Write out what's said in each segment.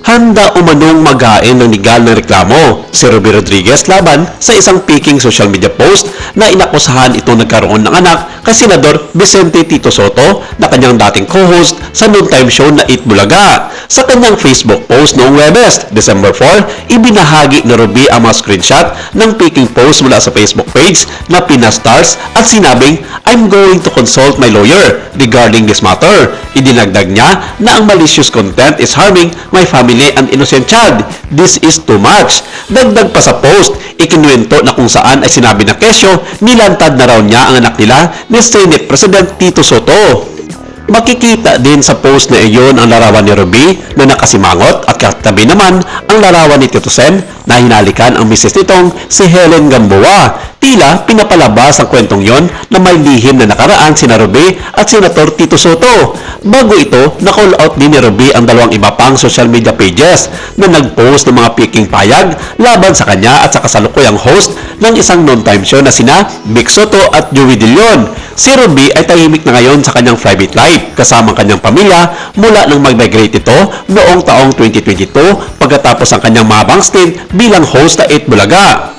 Handa umanong magain ng legal na reklamo si Ruby Rodriguez laban sa isang peking social media post na inakusahan itong nagkaroon ng anak kay Senador Vicente Tito Sotto na kanyang dating co-host sa noontime show na Eat Bulaga. Sa kanyang Facebook post noong Huwebes, December 4, ibinahagi ni Ruby ang mga screenshot ng peking post mula sa Facebook page na Pinastars at sinabing, "I'm going to consult my lawyer regarding this matter." Idinagdag niya na ang malicious content is harming my family and innocent child. This is too much. Dagdag pa sa post, ikinuwento na kung saan ay sinabi na kesyo, nilantad na raw niya ang anak nila ni Senate President Tito Sotto. Makikita din sa post na iyon ang larawan ni Ruby na nakasimangot at katabi naman ang larawan ni Tito Sen na hinalikan ang misis nitong si Helen Gamboa. Tila pinapalabas ang kwentong yon na may lihim na nakaraan sina Ruby at Senator Tito Sotto. Bago ito, na-call out din ni Ruby ang dalawang iba pang social media pages na nag-post ng mga peking payag laban sa kanya at sa kasalukuyang host ng isang noontime show na sina Vic Sotto at Joey De Leon. Si Ruby ay tahimik na ngayon sa kanyang private life kasama ang kanyang pamilya mula nang mag-migrate ito noong taong 2022 pagkatapos ang kanyang mahabang stint bilang host na Eat Bulaga.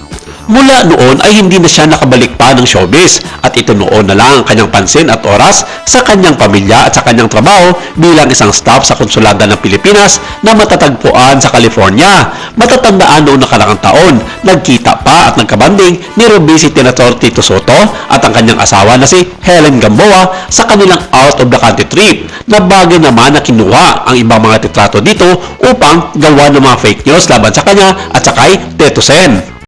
Mula noon ay hindi na siya nakabalik pa ng showbiz at ito noon na lang ang kanyang pansin at oras sa kanyang pamilya at sa kanyang trabaho bilang isang staff sa konsulada ng Pilipinas na matatagpuan sa California. Matatandaan noong nakaraang taon, nagkita pa at nagkabanding ni Ruby si Senator Tito Sotto at ang kanyang asawa na si Helen Gamboa sa kanilang out of the country trip na bagay naman na kinuha ang ibang mga titrato dito upang gawa ng mga fake news laban sa kanya at sakay Tito Sen.